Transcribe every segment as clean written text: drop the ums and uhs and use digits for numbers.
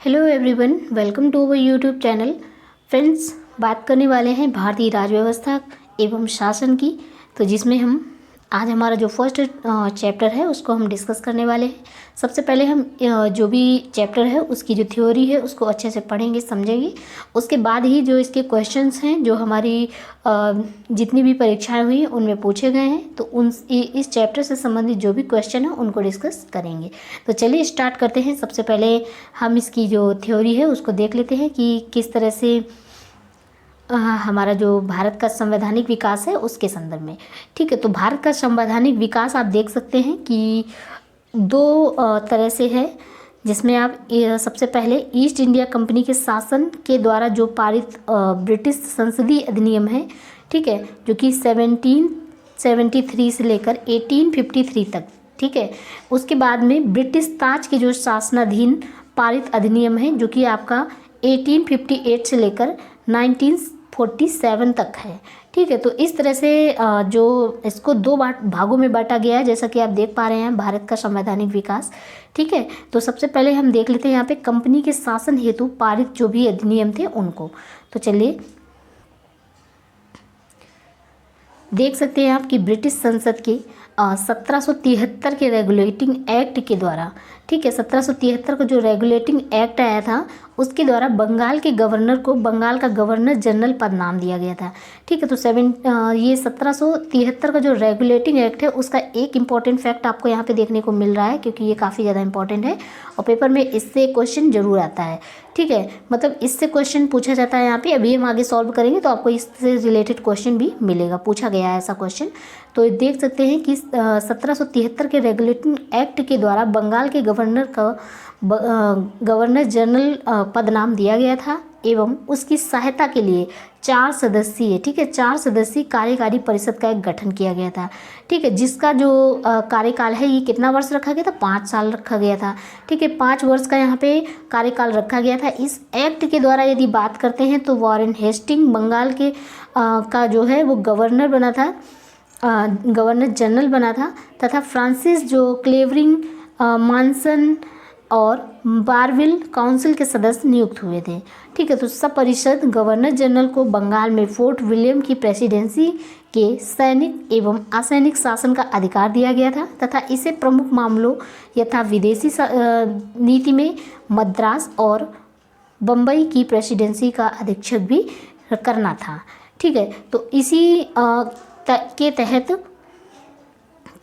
Hello everyone, welcome to our YouTube channel. Friends, बात करने वाले हैं भारतीय राज्य व्यवस्था एवं शासन की। तो जिसमें हम आज हमारा जो फर्स्ट चैप्टर है उसको हम डिस्कस करने वाले हैं। सबसे पहले हम जो भी चैप्टर है उसकी जो थ्योरी है उसको अच्छे से पढ़ेंगे, समझेंगे। उसके बाद ही जो इसके क्वेश्चंस हैं जो हमारी जितनी भी परीक्षाएं हुई उनमें पूछे गए हैं, तो उन इस चैप्टर से संबंधित जो भी क्वेश्चन है उनको डिस्कस करेंगे। तो चलिए स्टार्ट करते हैं। सबसे पहले हम इसकी जो थ्योरी है उसको देख लेते हैं कि किस तरह से हमारा जो भारत का संवैधानिक विकास है उसके संदर्भ में। ठीक है, तो भारत का संवैधानिक विकास आप देख सकते हैं कि दो तरह से है, जिसमें आप सबसे पहले ईस्ट इंडिया कंपनी के शासन के द्वारा जो पारित ब्रिटिश संसदीय अधिनियम है, ठीक है, जो कि 1773 से लेकर 1853 तक, ठीक है। उसके बाद में ब्रिटिश ताज के जो शासनाधीन पारित अधिनियम है जो कि आपका 1858 से लेकर 1947 तक है। ठीक है, तो इस तरह से जो इसको दो भागों में बांटा गया है, जैसा कि आप देख पा रहे हैं भारत का संवैधानिक विकास। ठीक है, तो सबसे पहले हम देख लेते हैं यहाँ पे कंपनी के शासन हेतु पारित जो भी अधिनियम थे उनको। तो चलिए देख सकते हैं आप कि ब्रिटिश संसद के 1773 के रेगुलेटिंग एक्ट के द्वारा, ठीक है, 1773 का जो रेगुलेटिंग एक्ट आया था उसके द्वारा बंगाल के गवर्नर को बंगाल का गवर्नर जनरल पद नाम दिया गया था। ठीक है, तो ये 1773 का जो रेगुलेटिंग एक्ट है उसका एक इम्पॉर्टेंट फैक्ट आपको यहाँ पे देखने को मिल रहा है, क्योंकि ये काफ़ी ज़्यादा इंपॉर्टेंट है और पेपर में इससे क्वेश्चन जरूर आता है। ठीक है, मतलब इससे क्वेश्चन पूछा जाता है यहाँ पे। अभी हम आगे सॉल्व करेंगे तो आपको इससे रिलेटेड क्वेश्चन भी मिलेगा, पूछा गया है ऐसा क्वेश्चन। तो देख सकते हैं कि 1773 के रेगुलेटिंग एक्ट के द्वारा बंगाल के गवर्नर का गवर्नर जनरल पद नाम दिया गया था एवं उसकी सहायता के लिए 4 सदस्यीय, ठीक है, 4 सदस्यीय कार्यकारी परिषद का एक गठन किया गया था। ठीक है, जिसका जो कार्यकाल है ये कितना वर्ष रखा गया था? 5 साल रखा गया था। ठीक है, 5 वर्ष का यहाँ पे कार्यकाल रखा गया था। इस एक्ट के द्वारा यदि बात करते हैं तो वॉरेन हेस्टिंग बंगाल के का जो है वो गवर्नर बना था, गवर्नर जनरल बना था, तथा फ्रांसिस जो क्लेवरिंग मानसन और बारविल काउंसिल के सदस्य नियुक्त हुए थे। ठीक है, तो सब परिषद गवर्नर जनरल को बंगाल में फोर्ट विलियम की प्रेसिडेंसी के सैनिक एवं असैनिक शासन का अधिकार दिया गया था तथा इसे प्रमुख मामलों यथा विदेशी नीति में मद्रास और बम्बई की प्रेसिडेंसी का अधीक्षक भी करना था। ठीक है, तो इसी के तहत,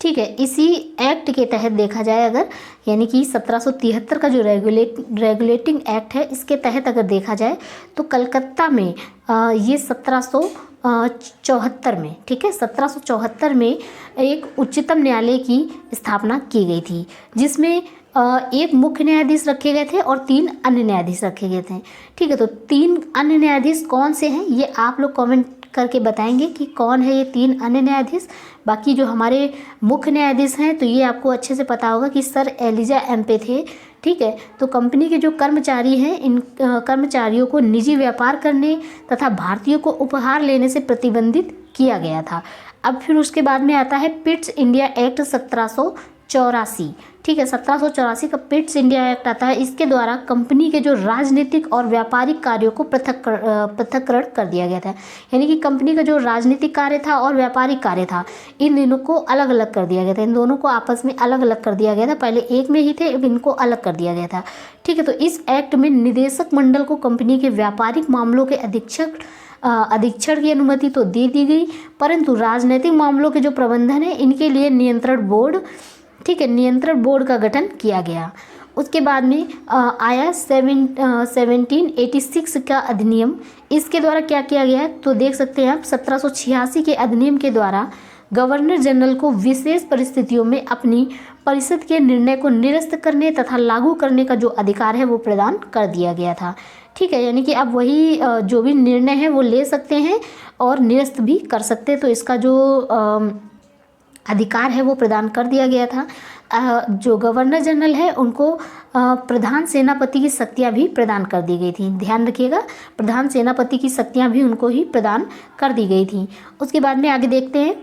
ठीक है, इसी एक्ट के तहत देखा जाए अगर, यानी कि 1773 का जो रेगुलेटिंग एक्ट है इसके तहत अगर देखा जाए तो कलकत्ता में ये 1774 में, ठीक है, 1774 में एक उच्चतम न्यायालय की स्थापना की गई थी, जिसमें एक मुख्य न्यायाधीश रखे गए थे और 3 अन्य न्यायाधीश रखे गए थे। ठीक है, तो 3 अन्य न्यायाधीश कौन से हैं ये आप लोग कमेंट करके बताएंगे कि कौन है ये 3 अन्य न्यायाधीश। बाकी जो हमारे मुख्य न्यायाधीश हैं तो ये आपको अच्छे से पता होगा कि सर एलिजा एम्पे थे। ठीक है, तो कंपनी के जो कर्मचारी हैं इन कर्मचारियों को निजी व्यापार करने तथा भारतीयों को उपहार लेने से प्रतिबंधित किया गया था। अब फिर उसके बाद में आता है पिट्स इंडिया एक्ट 1784। ठीक है, 1784 का पिट्स इंडिया एक्ट आता है। इसके द्वारा कंपनी के जो राजनीतिक और व्यापारिक कार्यों को पृथक्करण कर दिया गया था, यानी कि कंपनी का जो राजनीतिक कार्य था और व्यापारिक कार्य था इन दोनों को अलग अलग कर दिया गया था। इन दोनों को आपस में अलग अलग कर दिया गया था, पहले एक में ही थे, अब इनको अलग कर दिया गया था। ठीक है, तो इस एक्ट में निदेशक मंडल को कंपनी के व्यापारिक मामलों के अधीक्षण की अनुमति तो दे दी गई, परंतु राजनीतिक मामलों के जो प्रबंधन है इनके लिए नियंत्रण बोर्ड, ठीक है, नियंत्रण बोर्ड का गठन किया गया। उसके बाद में आया 1786 का अधिनियम। इसके द्वारा क्या किया गया तो देख सकते हैं आप 1786 के अधिनियम के द्वारा गवर्नर जनरल को विशेष परिस्थितियों में अपनी परिषद के निर्णय को निरस्त करने तथा लागू करने का जो अधिकार है वो प्रदान कर दिया गया था। ठीक है, यानी कि अब वही जो भी निर्णय है वो ले सकते हैं और निरस्त भी कर सकते हैं। तो इसका जो अधिकार है वो प्रदान कर दिया गया था। जो गवर्नर जनरल है उनको प्रधान सेनापति की शक्तियाँ भी प्रदान कर दी गई थी। ध्यान रखिएगा, प्रधान सेनापति की शक्तियाँ भी उनको ही प्रदान कर दी गई थी। उसके बाद में आगे देखते हैं,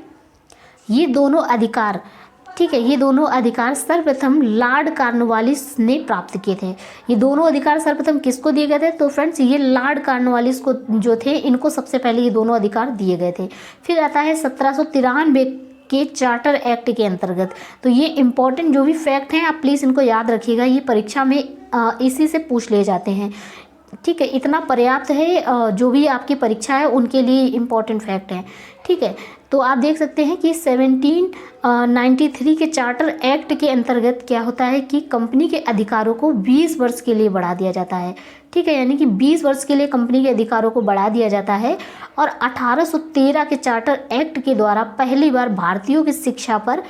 ये दोनों अधिकार ठीक है, ये दोनों अधिकार सर्वप्रथम लॉर्ड कॉर्नवालिस ने प्राप्त किए थे। ये दोनों अधिकार सर्वप्रथम किसको दिए गए थे? तो फ्रेंड्स ये लॉर्ड कॉर्नवालिस को जो थे, इनको सबसे पहले ये दोनों अधिकार दिए गए थे। फिर आता है 1793 के चार्टर एक्ट के अंतर्गत। तो ये इंपॉर्टेंट जो भी फैक्ट हैं आप प्लीज़ इनको याद रखिएगा, ये परीक्षा में इसी से पूछ लिए जाते हैं। ठीक है, इतना पर्याप्त है, जो भी आपकी परीक्षा है उनके लिए इम्पॉर्टेंट फैक्ट है। ठीक है, तो आप देख सकते हैं कि 1793 के चार्टर एक्ट के अंतर्गत क्या होता है कि कंपनी के अधिकारों को 20 वर्ष के लिए बढ़ा दिया जाता है। ठीक है, यानी कि 20 वर्ष के लिए कंपनी के अधिकारों को बढ़ा दिया जाता है। और 1813 के चार्टर एक्ट के द्वारा पहली बार भारतीयों की शिक्षा पर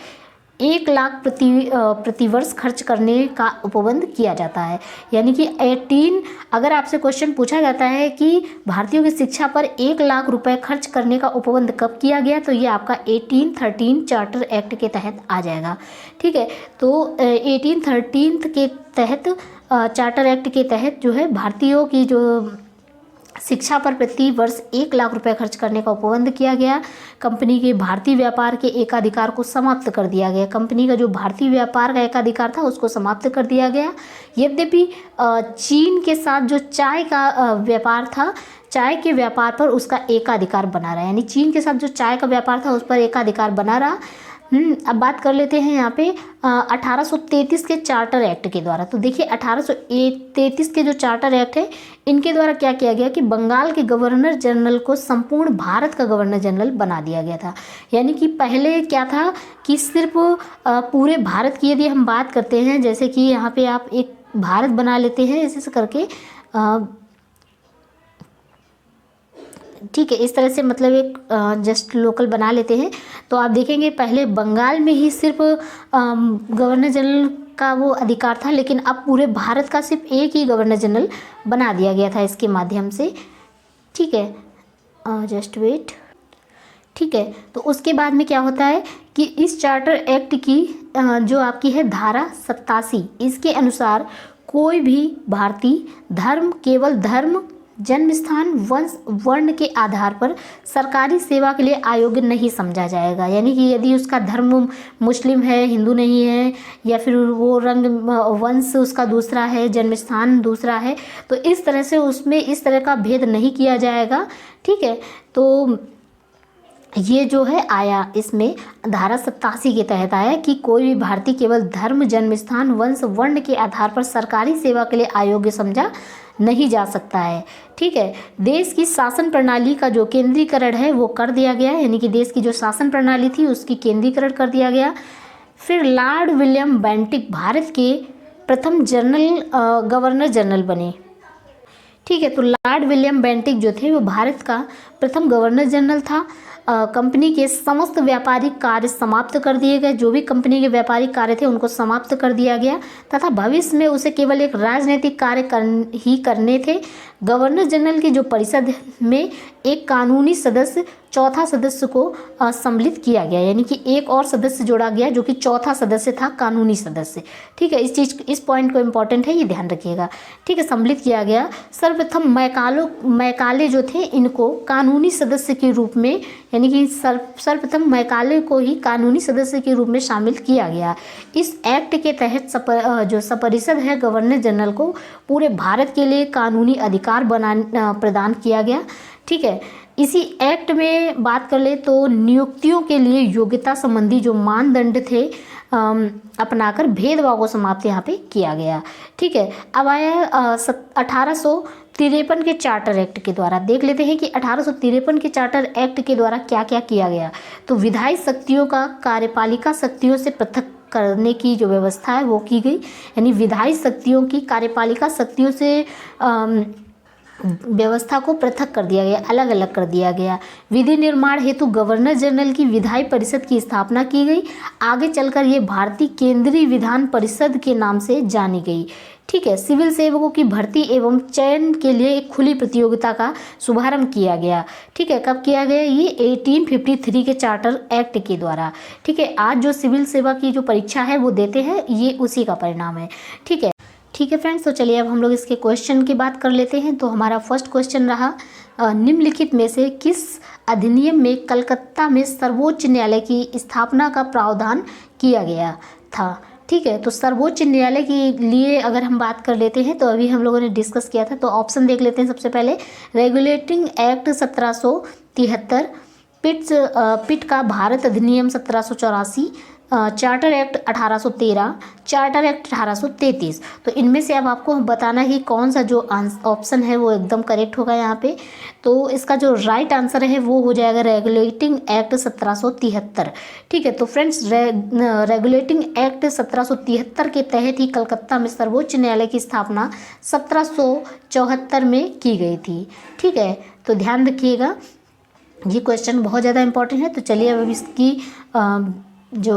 1 लाख प्रति वर्ष खर्च करने का उपबंध किया जाता है। यानी कि 18, अगर आपसे क्वेश्चन पूछा जाता है कि भारतीयों की शिक्षा पर 1 लाख रुपए खर्च करने का उपबंध कब किया गया, तो ये आपका 1813 चार्टर एक्ट के तहत आ जाएगा। ठीक है, तो 1813 के तहत चार्टर एक्ट के तहत जो है भारतीयों की जो शिक्षा पर प्रति वर्ष 1 लाख रुपए खर्च करने का उपबंध किया गया। कंपनी के भारतीय व्यापार के एकाधिकार को समाप्त कर दिया गया। कंपनी का जो भारतीय व्यापार का एकाधिकार था उसको समाप्त कर दिया गया। यद्यपि चीन के साथ जो चाय का व्यापार था, चाय के व्यापार पर उसका एकाधिकार बना रहा। यानी चीन के साथ जो चाय का व्यापार था उस पर एकाधिकार बना रहा। अब बात कर लेते हैं यहाँ पे 1833 के चार्टर एक्ट के द्वारा। तो देखिए 1833 के जो चार्टर एक्ट है इनके द्वारा क्या किया गया कि बंगाल के गवर्नर जनरल को संपूर्ण भारत का गवर्नर जनरल बना दिया गया था। यानी कि पहले क्या था कि सिर्फ पूरे भारत की यदि हम बात करते हैं, जैसे कि यहाँ पे आप एक भारत बना लेते हैं ऐसे करके, ठीक है, इस तरह से मतलब एक जस्ट लोकल बना लेते हैं। तो आप देखेंगे पहले बंगाल में ही सिर्फ गवर्नर जनरल का वो अधिकार था, लेकिन अब पूरे भारत का सिर्फ एक ही गवर्नर जनरल बना दिया गया था इसके माध्यम से। ठीक है, जस्ट वेट। ठीक है, तो उसके बाद में क्या होता है कि इस चार्टर एक्ट की जो आपकी है धारा 87, इसके अनुसार कोई भी भारतीय धर्म, केवल धर्म, जन्म स्थान, वंश, वर्ण के आधार पर सरकारी सेवा के लिए अयोग्य नहीं समझा जाएगा। यानी कि यदि उसका धर्म मुस्लिम है, हिंदू नहीं है, या फिर वो रंग वंश उसका दूसरा है, जन्म स्थान दूसरा है, तो इस तरह से उसमें इस तरह का भेद नहीं किया जाएगा। ठीक है, तो ये जो है आया इसमें धारा 87 के तहत आया कि कोई भी भारतीय केवल धर्म, जन्म स्थान, वंश, वर्ण के आधार पर सरकारी सेवा के लिए अयोग्य समझा नहीं जा सकता है। ठीक है, देश की शासन प्रणाली का जो केंद्रीकरण है वो कर दिया गया, यानी कि देश की जो शासन प्रणाली थी उसकी केंद्रीकरण कर दिया गया। फिर लॉर्ड विलियम बेंटिक भारत के प्रथम गवर्नर जनरल बने। ठीक है, तो लॉर्ड विलियम बेंटिक जो थे वो भारत का प्रथम गवर्नर जनरल था। कंपनी के समस्त व्यापारिक कार्य समाप्त कर दिए गए। जो भी कंपनी के व्यापारिक कार्य थे उनको समाप्त कर दिया गया तथा भविष्य में उसे केवल एक राजनीतिक कार्य ही करने थे। गवर्नर जनरल की जो परिषद में एक कानूनी सदस्य, चौथा सदस्य को सम्मिलित किया गया, यानी कि एक और सदस्य जोड़ा गया जो कि चौथा सदस्य था, कानूनी सदस्य। ठीक है, इस पॉइंट को इम्पोर्टेंट है, ये ध्यान रखिएगा। ठीक है, सम्मिलित किया गया। सर्वप्रथम मैकाले जो थे इनको कानूनी सदस्य के रूप में, यानी कि सर्वप्रथम मैकाले को ही कानूनी सदस्य के रूप में शामिल किया गया। इस एक्ट के तहत जो सपरिषद है गवर्नर जनरल को पूरे भारत के लिए कानूनी अधिकार प्रदान किया गया। ठीक है, इसी एक्ट में बात कर ले तो नियुक्तियों के लिए योग्यता संबंधी जो मानदंड थे अपनाकर भेदभाव को समाप्त यहाँ पे किया गया। ठीक है, अब आया 1853 के चार्टर एक्ट के द्वारा। देख लेते हैं कि 1853 के चार्टर एक्ट के द्वारा क्या क्या किया गया। तो विधायी शक्तियों का कार्यपालिका शक्तियों से पृथक करने की जो व्यवस्था है वो की गई, यानी विधायी शक्तियों की कार्यपालिका शक्तियों से व्यवस्था को पृथक कर दिया गया, अलग अलग कर दिया गया। विधि निर्माण हेतु गवर्नर जनरल की विधायी परिषद की स्थापना की गई। आगे चलकर ये भारतीय केंद्रीय विधान परिषद के नाम से जानी गई। ठीक है, सिविल सेवकों की भर्ती एवं चयन के लिए एक खुली प्रतियोगिता का शुभारंभ किया गया। ठीक है, कब किया गया? ये 1853 के चार्टर एक्ट के द्वारा। ठीक है, आज जो सिविल सेवा की जो परीक्षा है वो देते हैं, ये उसी का परिणाम है। ठीक है, ठीक है फ्रेंड्स, तो चलिए अब हम लोग इसके क्वेश्चन की बात कर लेते हैं। तो हमारा फर्स्ट क्वेश्चन रहा, निम्नलिखित में से किस अधिनियम में कलकत्ता में सर्वोच्च न्यायालय की स्थापना का प्रावधान किया गया था। ठीक है, तो सर्वोच्च न्यायालय के लिए अगर हम बात कर लेते हैं तो अभी हम लोगों ने डिस्कस किया था। तो ऑप्शन देख लेते हैं। सबसे पहले रेगुलेटिंग एक्ट 1773, पिट का भारत अधिनियम 1784, चार्टर एक्ट 1813, चार्टर एक्ट 1833। तो इनमें से अब आपको बताना ही कौन सा जो ऑप्शन है वो एकदम करेक्ट होगा यहाँ पे। तो इसका जो राइट आंसर है वो हो जाएगा रेगुलेटिंग एक्ट 1773। ठीक है, तो फ्रेंड्स रेगुलेटिंग एक्ट 1773 के तहत ही कलकत्ता में सर्वोच्च न्यायालय की स्थापना 1774 में की गई थी। ठीक है, तो ध्यान रखिएगा, ये क्वेश्चन बहुत ज़्यादा इंपॉर्टेंट है। तो चलिए अब इसकी जो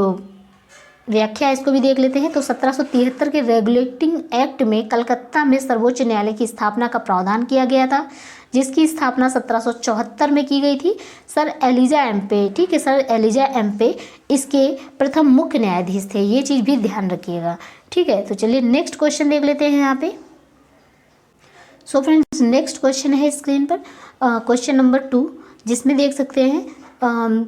व्याख्या इसको भी देख लेते हैं। तो 1773 के रेगुलेटिंग एक्ट में कलकत्ता में सर्वोच्च न्यायालय की स्थापना का प्रावधान किया गया था, जिसकी स्थापना 1774 में की गई थी। सर एलिजा एम्पे, ठीक है, सर एलिजा एम्पे इसके प्रथम मुख्य न्यायाधीश थे। ये चीज़ भी ध्यान रखिएगा। ठीक है, तो चलिए नेक्स्ट क्वेश्चन देख लेते हैं यहाँ पे। सो फ्रेंड्स, नेक्स्ट क्वेश्चन है स्क्रीन पर क्वेश्चन नंबर 2, जिसमें देख सकते हैं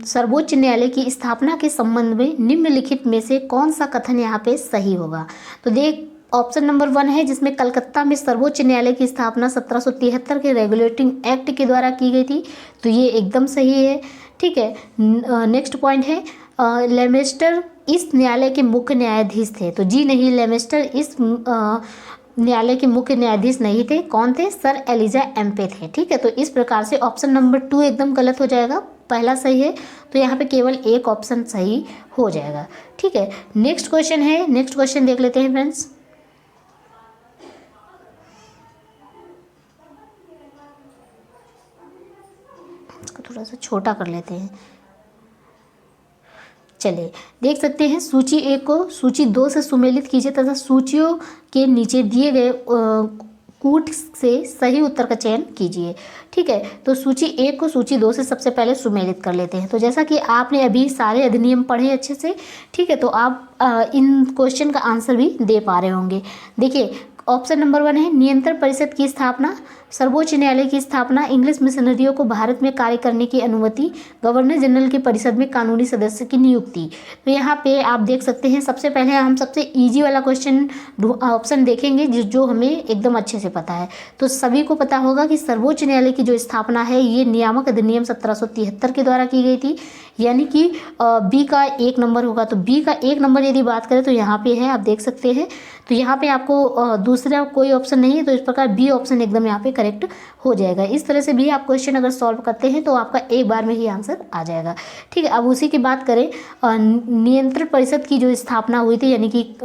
सर्वोच्च न्यायालय की स्थापना के संबंध में निम्नलिखित में से कौन सा कथन यहाँ पे सही होगा। तो देख, ऑप्शन नंबर 1 है जिसमें कलकत्ता में सर्वोच्च न्यायालय की स्थापना 1773 के रेगुलेटिंग एक्ट के द्वारा की गई थी, तो ये एकदम सही है। ठीक है, नेक्स्ट पॉइंट है लेमेस्टर इस न्यायालय के मुख्य न्यायाधीश थे। तो जी नहीं, लेमेस्टर इस न्यायालय के मुख्य न्यायाधीश नहीं थे। कौन थे? सर एलिजा एम्पे थे। ठीक है, तो इस प्रकार से ऑप्शन नंबर 2 एकदम गलत हो जाएगा, पहला सही है, तो यहाँ पे केवल एक ऑप्शन सही हो जाएगा। ठीक है, नेक्स्ट क्वेश्चन है, नेक्स्ट क्वेश्चन देख लेते हैं फ्रेंड्स। इसको थोड़ा सा छोटा कर लेते हैं। चलिए देख सकते हैं, सूची 1 को सूची 2 से सुमेलित कीजिए तथा सूचियों के नीचे दिए गए कूट से सही उत्तर का चयन कीजिए। ठीक है, तो सूची 1 को सूची 2 से सबसे पहले सुमेलित कर लेते हैं। तो जैसा कि आपने अभी सारे अधिनियम पढ़े अच्छे से, ठीक है, तो आप इन क्वेश्चन का आंसर भी दे पा रहे होंगे। देखिए, ऑप्शन नंबर 1 है नियंत्रण परिषद की स्थापना, सर्वोच्च न्यायालय की स्थापना, इंग्लिश मिशनरियों को भारत में कार्य करने की अनुमति, गवर्नर जनरल की परिषद में कानूनी सदस्य की नियुक्ति। तो यहाँ पे आप देख सकते हैं, सबसे पहले हम सबसे इजी वाला क्वेश्चन ऑप्शन देखेंगे जो हमें एकदम अच्छे से पता है। तो सभी को पता होगा कि सर्वोच्च न्यायालय की जो स्थापना है ये नियामक अधिनियम 1773 के द्वारा की गई थी, यानी कि बी का 1 नंबर होगा। तो बी का 1 नंबर यदि बात करें तो यहाँ पे है, आप देख सकते हैं। तो यहाँ पे आपको दूसरा कोई ऑप्शन नहीं है, तो इस प्रकार बी ऑप्शन एकदम यहाँ पे करेक्ट हो जाएगा। इस तरह से भी आप क्वेश्चन अगर सॉल्व करते हैं तो आपका एक बार में ही आंसर आ जाएगा। ठीक है, अब उसी की बात करें, नियंत्रण परिषद की जो स्थापना हुई थी, यानी कि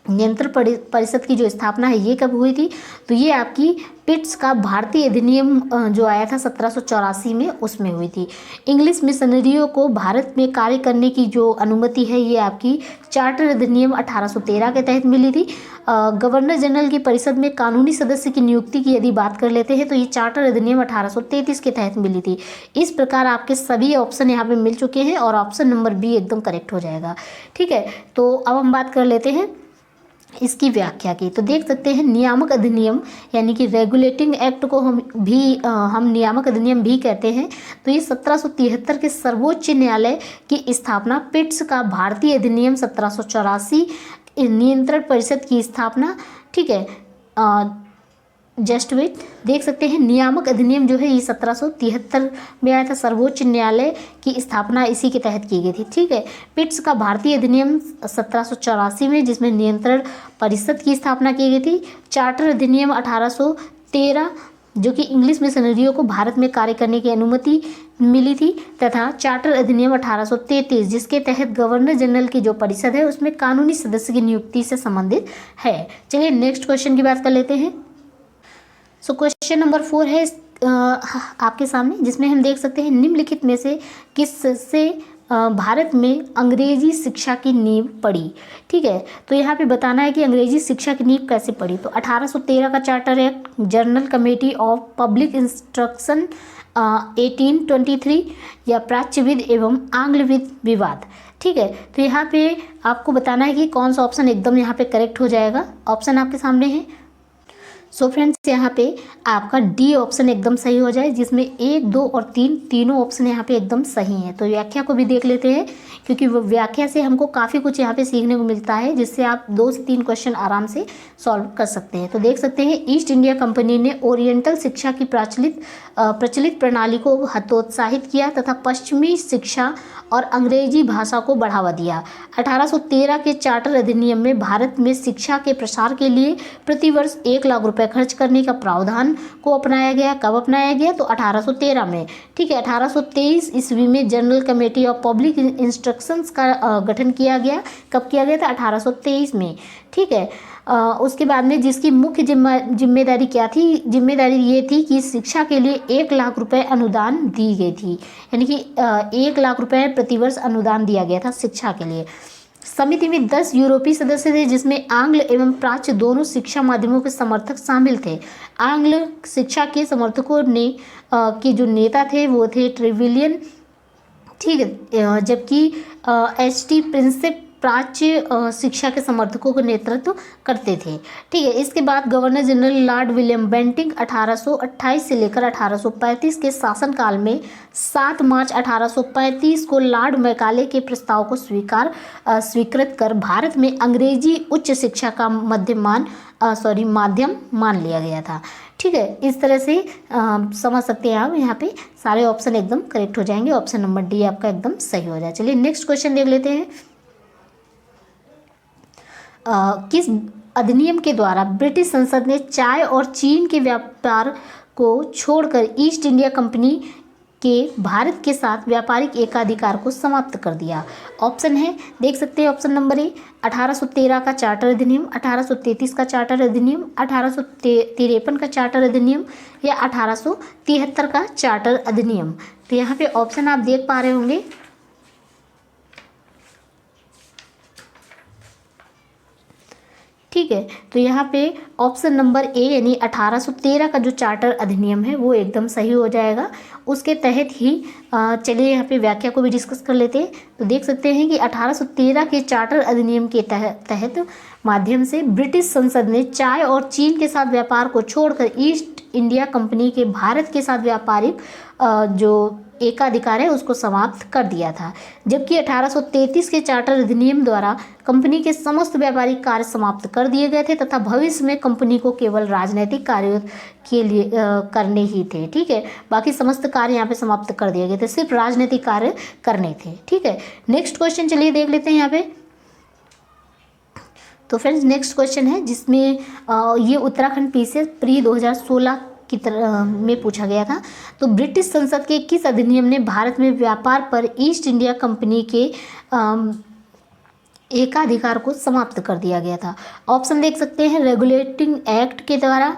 नियंत्रण परिषद की जो स्थापना है ये कब हुई थी? तो ये आपकी पिट्स का भारतीय अधिनियम जो आया था 1784 में, उसमें हुई थी। इंग्लिश मिशनरियों को भारत में कार्य करने की जो अनुमति है ये आपकी चार्टर अधिनियम 1813 के तहत मिली थी। गवर्नर जनरल की परिषद में कानूनी सदस्य की नियुक्ति की यदि बात कर लेते हैं तो ये चार्टर अधिनियम 1833 के तहत मिली थी। इस प्रकार आपके सभी ऑप्शन यहाँ पे मिल चुके हैं और ऑप्शन नंबर बी एकदम करेक्ट हो जाएगा। ठीक है, तो अब हम बात कर लेते हैं इसकी व्याख्या की। तो देख सकते हैं, नियामक अधिनियम यानी कि रेगुलेटिंग एक्ट को हम नियामक अधिनियम भी कहते हैं। तो ये 1773 के सर्वोच्च न्यायालय की स्थापना, पिट्स का भारतीय अधिनियम 1784, नियंत्रण परिषद की स्थापना। ठीक है, जस्ट वेट, देख सकते हैं नियामक अधिनियम जो है ये 1773 में आया था, सर्वोच्च न्यायालय की स्थापना इसी के तहत की गई थी। ठीक है, पिट्स का भारतीय अधिनियम 1784 में, जिसमें नियंत्रण परिषद की स्थापना की गई थी। चार्टर अधिनियम 1813 जो कि इंग्लिश मिशनरियों को भारत में कार्य करने की अनुमति मिली थी, तथा चार्टर अधिनियम 1833 जिसके तहत गवर्नर जनरल की जो परिषद है उसमें कानूनी सदस्य की नियुक्ति से संबंधित है। चलिए नेक्स्ट क्वेश्चन की बात कर लेते हैं। सो क्वेश्चन नंबर 4 है आपके सामने, जिसमें हम देख सकते हैं निम्नलिखित में से किससे भारत में अंग्रेजी शिक्षा की नींव पड़ी। ठीक है, तो यहाँ पे बताना है कि अंग्रेजी शिक्षा की नींव कैसे पड़ी। तो 1813 का charter act, journal committee of public instruction 1823, या प्राच्यविद एवं आंग्लविद विवाद। ठीक है, तो यहाँ पे आपको बताना है कि कौन सा ऑप्शन एकदम यहाँ पे करेक्ट हो जाएगा। ऑप्शन आपके सामने है। सो फ्रेंड्स, यहाँ पे आपका डी ऑप्शन एकदम सही हो जाए, जिसमें 1, 2 और 3 तीनों ऑप्शन यहाँ पे एकदम सही हैं। तो व्याख्या को भी देख लेते हैं, क्योंकि वो व्याख्या से हमको काफ़ी कुछ यहाँ पे सीखने को मिलता है, जिससे आप 2 से 3 क्वेश्चन आराम से सॉल्व कर सकते हैं। तो देख सकते हैं, ईस्ट इंडिया कंपनी ने ओरिएंटल शिक्षा की प्रचलित प्रणाली को हतोत्साहित किया तथा पश्चिमी शिक्षा और अंग्रेजी भाषा को बढ़ावा दिया। 1813 के चार्टर अधिनियम में भारत में शिक्षा के प्रसार के लिए प्रतिवर्ष 1 लाख रुपए खर्च करने का प्रावधान को अपनाया गया। कब अपनाया गया? तो 1813 में। ठीक है, 1823 ईस्वी में general committee of public instructions का गठन किया गया। कब किया गया था? 1823 में। ठीक है, उसके बाद में जिसकी मुख्य जिम्मेदारी क्या थी? जिम्मेदारी ये थी कि शिक्षा के लिए 1 लाख रुपए अनुदान दी गई थी, यानी कि 1 लाख रुपए प्रतिवर्ष अनुदान दिया गया था शिक्षा के लिए। समिति में 10 यूरोपीय सदस्य थे, जिसमें आंग्ल एवं प्राच्य दोनों शिक्षा माध्यमों के समर्थक शामिल थे। आंग्ल शिक्षा के समर्थकों ने के जो नेता थे वो थे ट्रेविलियन। ठीक है, जबकि HT प्रिंसिप प्राच्य शिक्षा के समर्थकों का नेतृत्व करते थे। ठीक है, इसके बाद governor general Lord William Bentinck 1828 से लेकर 1835 के शासनकाल में 7 मार्च 1835 को लॉर्ड मैकाले के प्रस्ताव को स्वीकृत कर भारत में अंग्रेजी उच्च शिक्षा का माध्यम मान लिया गया था। ठीक है, इस तरह से समझ सकते हैं आप। यहाँ पे सारे ऑप्शन एकदम करेक्ट हो जाएंगे। ऑप्शन नंबर डी आपका एकदम सही हो जाए। चलिए नेक्स्ट क्वेश्चन देख लेते हैं। किस अधिनियम के द्वारा ब्रिटिश संसद ने चाय और चीन के व्यापार को छोड़कर ईस्ट इंडिया कंपनी के भारत के साथ व्यापारिक एकाधिकार को समाप्त कर दिया? ऑप्शन है, देख सकते हैं। ऑप्शन नंबर ए 1813 का चार्टर अधिनियम, 1833 का चार्टर अधिनियम, 1853 का चार्टर अधिनियम, या 1873 का चार्टर अधिनियम। तो यहाँ पे ऑप्शन आप देख पा रहे होंगे। ठीक है, तो यहाँ पे ऑप्शन नंबर ए यानी 1813 का जो चार्टर अधिनियम है वो एकदम सही हो जाएगा। उसके तहत ही चलिए यहाँ पे व्याख्या को भी डिस्कस कर लेते हैं। तो देख सकते हैं कि 1813 के चार्टर अधिनियम के तहत माध्यम से ब्रिटिश संसद ने चाय और चीन के साथ व्यापार को छोड़कर ईस्ट इंडिया कंपनी के भारत के साथ व्यापारिक जो एकाधिकार है उसको समाप्त कर दिया था। जबकि 1833 के चार्टर अधिनियम द्वारा कंपनी के समस्त व्यापारिक कार्य समाप्त कर दिए गए थे तथा भविष्य में कंपनी को केवल राजनीतिक कार्यों के लिए करने ही थे। ठीक है, बाकी समस्त कार्य यहाँ पे समाप्त कर दिए गए थे, सिर्फ राजनीतिक कार्य करने थे। ठीक है, नेक्स्ट क्वेश्चन चलिए देख लेते हैं यहाँ पे। तो फ्रेंड्स नेक्स्ट क्वेश्चन है जिसमें ये उत्तराखंड पीसीएस प्री 2016 की तरह में पूछा गया था। तो ब्रिटिश संसद के किस अधिनियम ने भारत में व्यापार पर ईस्ट इंडिया कंपनी के एकाधिकार को समाप्त कर दिया गया था? ऑप्शन देख सकते हैं। रेगुलेटिंग एक्ट के द्वारा,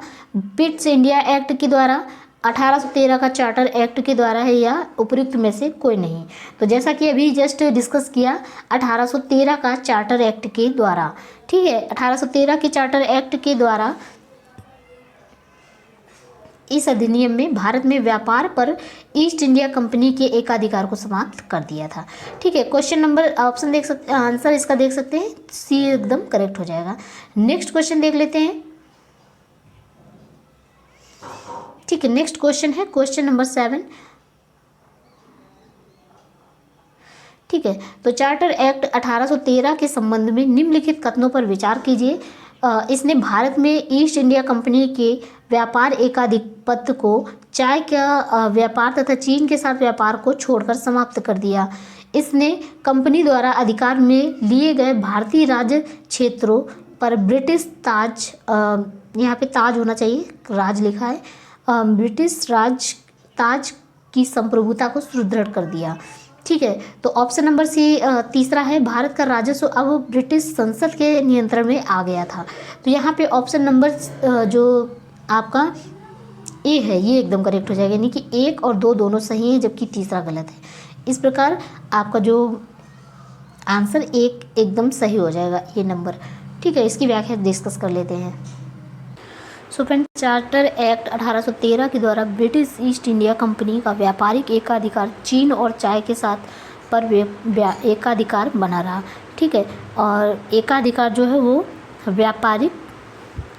पिट्स इंडिया एक्ट के द्वारा, 1813 का चार्टर एक्ट के द्वारा है, या उपयुक्त में से कोई नहीं। तो जैसा कि अभी जस्ट डिस्कस किया, 1813 का चार्टर एक्ट के द्वारा। ठीक है, 1813 के चार्टर एक्ट के द्वारा इस अधिनियम में भारत में व्यापार पर ईस्ट इंडिया कंपनी के एकाधिकार को समाप्त कर दिया था। ठीक है, क्वेश्चन नंबर ऑप्शन देख सकते, आंसर इसका देख सकते हैं, सी एकदम करेक्ट हो जाएगा। नेक्स्ट क्वेश्चन देख लेते हैं। ठीक है, नेक्स्ट क्वेश्चन है क्वेश्चन नंबर 7। ठीक है, तो चार्टर एक्ट 1813 के संबंध में निम्नलिखित कथनों पर विचार कीजिए। इसने भारत में ईस्ट इंडिया कंपनी के व्यापार एकाधिपत्य को चाय का व्यापार तथा चीन के साथ व्यापार को छोड़कर समाप्त कर दिया। इसने कंपनी द्वारा अधिकार में लिए गए भारतीय राज्य क्षेत्रों पर ब्रिटिश ताज, यहाँ पे ताज होना चाहिए, राज लिखा है, ब्रिटिश राज ताज की संप्रभुता को सुदृढ़ कर दिया। ठीक है, तो ऑप्शन नंबर सी तीसरा है, भारत का राजस्व अब ब्रिटिश संसद के नियंत्रण में आ गया था। तो यहाँ पे ऑप्शन नंबर जो आपका ए है ये एकदम करेक्ट हो जाएगा, यानी कि 1 और 2 दोनों सही हैं, जबकि तीसरा गलत है। इस प्रकार आपका जो आंसर एकदम सही हो जाएगा ये नंबर। ठीक है, इसकी व्याख्या डिस्कस कर लेते हैं। सो फ्रेंड, चार्टर एक्ट 1813 के द्वारा ब्रिटिश ईस्ट इंडिया कंपनी का व्यापारिक एकाधिकार चीन और चाय के साथ पर एकाधिकार बना रहा। ठीक है, और एकाधिकार जो है वो व्यापारिक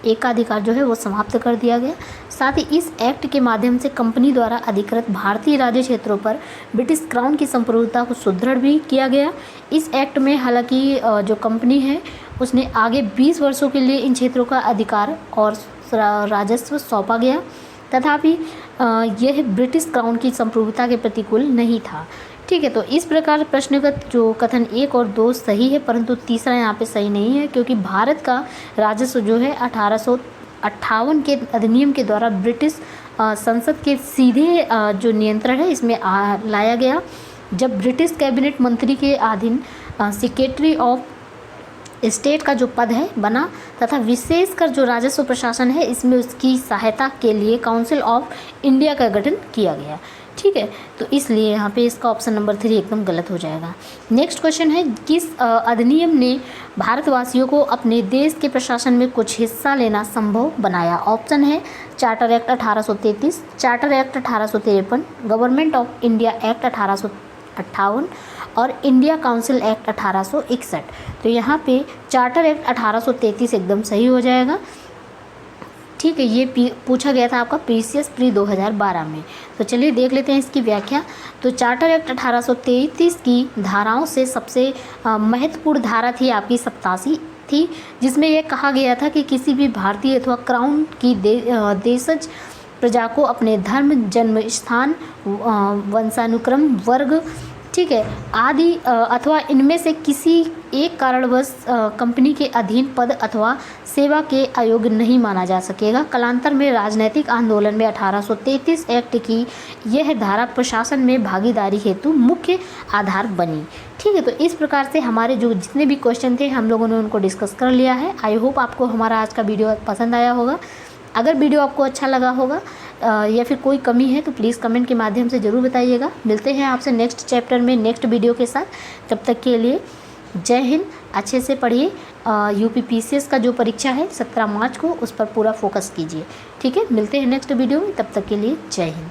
एकाधिकार जो है वो समाप्त कर दिया गया। साथ ही इस एक्ट के माध्यम से कंपनी द्वारा अधिकृत भारतीय राज्य क्षेत्रों पर ब्रिटिश क्राउन की संप्रभुता को सुदृढ़ भी किया गया। इस एक्ट में हालांकि जो कंपनी है उसने आगे 20 वर्षों के लिए इन क्षेत्रों का अधिकार और राजस्व सौंपा गया, तथापि यह ब्रिटिश क्राउन की संप्रभुता के प्रतिकूल नहीं था। ठीक है, तो इस प्रकार प्रश्नगत जो कथन 1 और 2 सही है, परंतु तीसरा यहाँ पे सही नहीं है, क्योंकि भारत का राजस्व जो है 1858 के अधिनियम के द्वारा ब्रिटिश संसद के सीधे जो नियंत्रण है इसमें लाया गया, जब ब्रिटिश कैबिनेट मंत्री के अधीन सेक्रेटरी ऑफ स्टेट का जो पद है बना, तथा विशेषकर जो राजस्व प्रशासन है इसमें उसकी सहायता के लिए काउंसिल ऑफ इंडिया का गठन किया गया। ठीक है, तो इसलिए यहाँ पे इसका ऑप्शन नंबर 3 एकदम गलत हो जाएगा। नेक्स्ट क्वेश्चन है, किस अधिनियम ने भारतवासियों को अपने देश के प्रशासन में कुछ हिस्सा लेना संभव बनाया? ऑप्शन है charter act 1833, charter act 1853, government of India act 1858 और इंडिया काउंसिल एक्ट 1861। तो यहाँ पे चार्टर एक्ट 1833 एकदम सही हो जाएगा। ठीक है, ये पूछा गया था आपका प्रीसियस प्री 2012 में। तो चलिए देख लेते हैं इसकी व्याख्या। तो चार्टर एक्ट 1833 की धाराओं से सबसे महत्वपूर्ण धारा थी आपकी 87 थी, जिसमें यह कहा गया था कि किसी भी भारतीय अथवा क्राउन की देशज प्रजा को अपने धर्म, जन्म स्थान, वंशानुक्रम, वर्ग, ठीक है, आदि अथवा इनमें से किसी एक कारणवश कंपनी के अधीन पद अथवा सेवा के अयोग्य नहीं माना जा सकेगा। कालांतर में राजनीतिक आंदोलन में 1833 एक्ट की यह धारा प्रशासन में भागीदारी हेतु मुख्य आधार बनी। ठीक है, तो इस प्रकार से हमारे जो जितने भी क्वेश्चन थे हम लोगों ने उनको डिस्कस कर लिया है। आई होप आपको हमारा आज का वीडियो पसंद आया होगा। अगर वीडियो आपको अच्छा लगा होगा या फिर कोई कमी है तो प्लीज़ कमेंट के माध्यम से ज़रूर बताइएगा। मिलते हैं आपसे नेक्स्ट चैप्टर में नेक्स्ट वीडियो के साथ। तब तक के लिए जय हिंद। अच्छे से पढ़िए। UPPCS का जो परीक्षा है 17 मार्च को, उस पर पूरा फोकस कीजिए। ठीक है, मिलते हैं नेक्स्ट वीडियो में। तब तक के लिए जय हिंद।